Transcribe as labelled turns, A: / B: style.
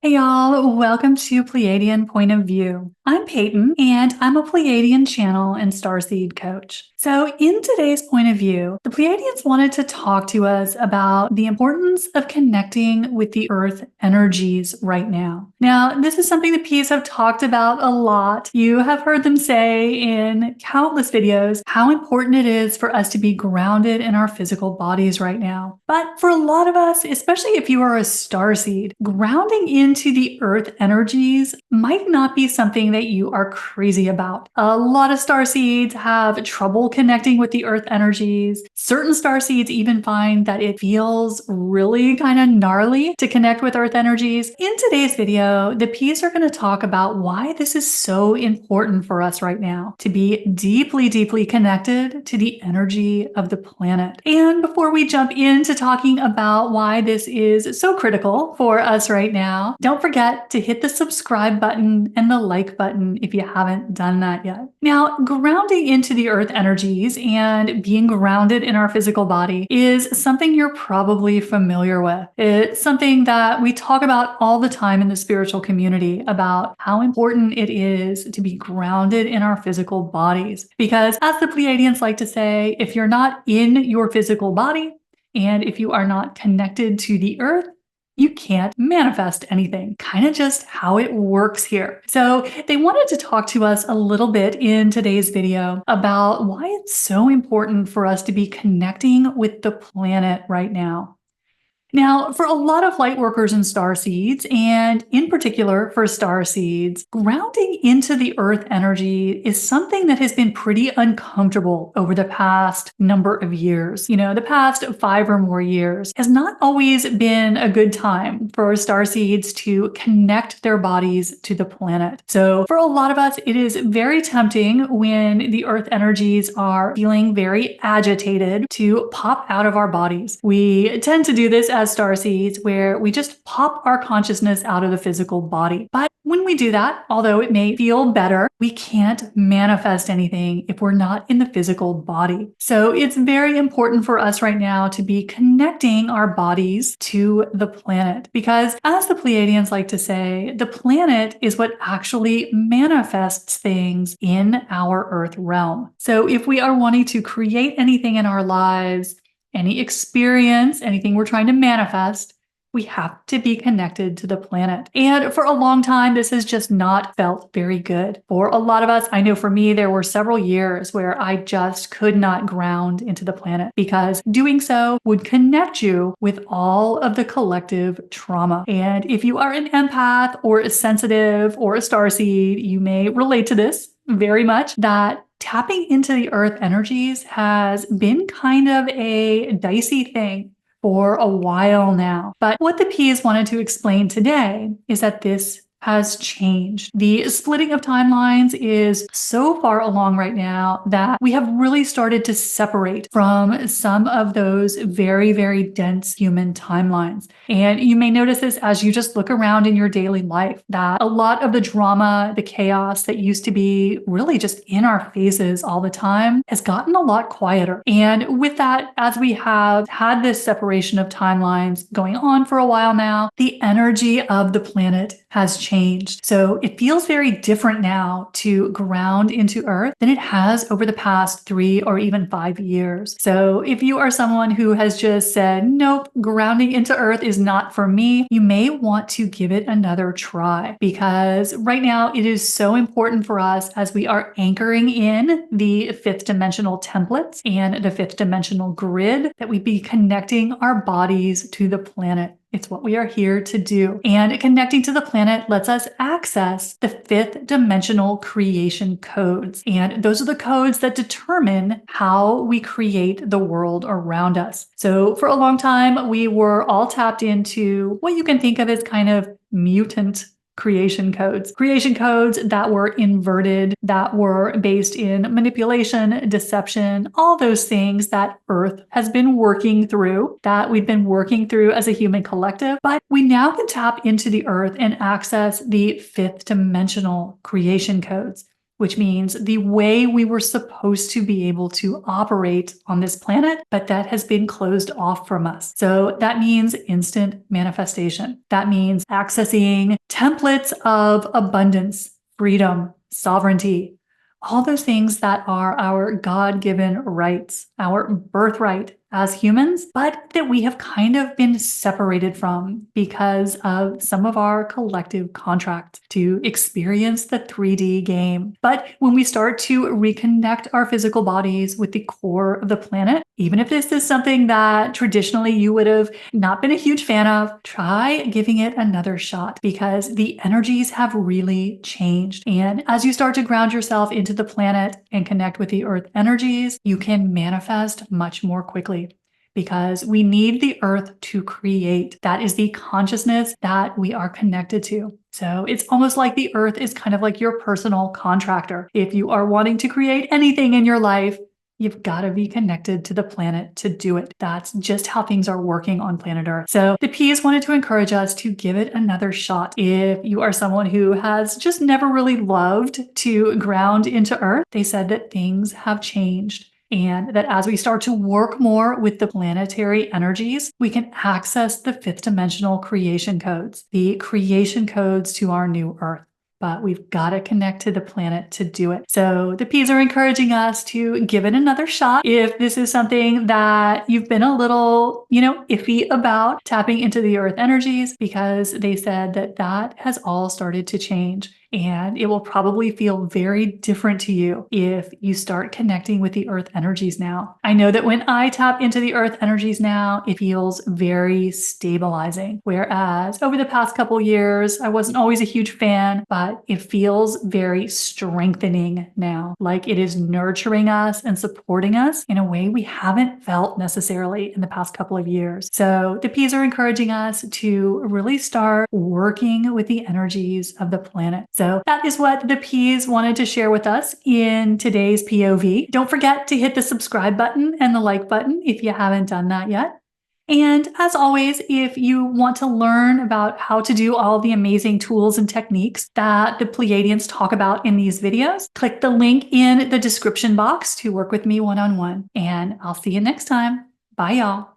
A: Hey y'all, welcome to Pleiadian Point of View. I'm Peyton, and I'm a Pleiadian channel and starseed coach. So in today's point of view, the Pleiadians wanted to talk to us about the importance of connecting with the Earth energies right now. Now, this is something the Ps have talked about a lot. You have heard them say in countless videos how important it is for us to be grounded in our physical bodies right now. But for a lot of us, especially if you are a starseed, grounding into the Earth energies might not be something that you are crazy about. A lot of starseeds have trouble connecting with the Earth energies. Certain starseeds even find that it feels really kind of gnarly to connect with Earth energies. In today's video, the Ps are going to talk about why this is so important for us right now, to be deeply, deeply connected to the energy of the planet. And before we jump into talking about why this is so critical for us right now, don't forget to hit the subscribe button and the like button if you haven't done that yet. Now, grounding into the Earth energies and being grounded in our physical body is something you're probably familiar with. It's something that we talk about all the time in the spiritual community about how important it is to be grounded in our physical bodies. Because as the Pleiadians like to say, if you're not in your physical body, and if you are not connected to the Earth, you can't manifest anything. Kind of just how it works here. So they wanted to talk to us a little bit in today's video about why it's so important for us to be connecting with the planet right now. Now, for a lot of light workers and starseeds, and in particular for starseeds, grounding into the Earth energy is something that has been pretty uncomfortable over the past number of years. The past 5 or more years has not always been a good time for starseeds to connect their bodies to the planet. So for a lot of us, it is very tempting when the Earth energies are feeling very agitated to pop out of our bodies. We tend to do this as starseeds where we just pop our consciousness out of the physical body. But when we do that, although it may feel better, we can't manifest anything if we're not in the physical body. So it's very important for us right now to be connecting our bodies to the planet. Because as the Pleiadians like to say, the planet is what actually manifests things in our Earth realm. So if we are wanting to create anything in our lives, any experience, anything we're trying to manifest, we have to be connected to the planet. And for a long time, this has just not felt very good. For a lot of us, I know for me, there were several years where I just could not ground into the planet because doing so would connect you with all of the collective trauma. And if you are an empath or a sensitive or a starseed, you may relate to this very much, that tapping into the Earth energies has been kind of a dicey thing for a while now. But what the Ps wanted to explain today is that this has changed. The splitting of timelines is so far along right now that we have really started to separate from some of those very, very dense human timelines. And you may notice this as you just look around in your daily life, that a lot of the drama, the chaos that used to be really just in our faces all the time has gotten a lot quieter. And with that, as we have had this separation of timelines going on for a while now, the energy of the planet has changed. So it feels very different now to ground into Earth than it has over the past 3 or even 5 years. So if you are someone who has just said, nope, grounding into Earth is not for me, you may want to give it another try, because right now it is so important for us as we are anchoring in the 5th dimensional templates and the 5th dimensional grid that we be connecting our bodies to the planet. It's what we are here to do. And connecting to the planet lets us access the 5th dimensional creation codes. And those are the codes that determine how we create the world around us. So for a long time, we were all tapped into what you can think of as kind of mutant creation codes that were inverted, that were based in manipulation, deception, all those things that Earth has been working through, that we've been working through as a human collective. But we now can tap into the Earth and access the 5th dimensional creation codes, which means the way we were supposed to be able to operate on this planet, but that has been closed off from us. So that means instant manifestation. That means accessing templates of abundance, freedom, sovereignty, all those things that are our God-given rights, our birthright as humans, but that we have kind of been separated from because of some of our collective contracts to experience the 3D game. But when we start to reconnect our physical bodies with the core of the planet, even if this is something that traditionally you would have not been a huge fan of, try giving it another shot because the energies have really changed. And as you start to ground yourself into the planet and connect with the earth energies, you can manifest much more quickly because we need the earth to create. That is the consciousness that we are connected to. So it's almost like the earth is kind of like your personal contractor. If you are wanting to create anything in your life, you've got to be connected to the planet to do it. That's just how things are working on planet Earth. So the P's wanted to encourage us to give it another shot. If you are someone who has just never really loved to ground into Earth, they said that things have changed. And that as we start to work more with the planetary energies, we can access the fifth dimensional creation codes, the creation codes to our new Earth. But we've got to connect to the planet to do it. So the P's are encouraging us to give it another shot. If this is something that you've been a little, iffy about tapping into the earth energies, because they said that that has all started to change. And it will probably feel very different to you if you start connecting with the earth energies now. I know that when I tap into the earth energies now, it feels very stabilizing. Whereas over the past couple years, I wasn't always a huge fan, but it feels very strengthening now. Like it is nurturing us and supporting us in a way we haven't felt necessarily in the past couple of years. So the P's are encouraging us to really start working with the energies of the planet. So that is what the P's wanted to share with us in today's POV. Don't forget to hit the subscribe button and the like button if you haven't done that yet. And as always, if you want to learn about how to do all the amazing tools and techniques that the Pleiadians talk about in these videos, click the link in the description box to work with me one-on-one. And I'll see you next time. Bye, y'all.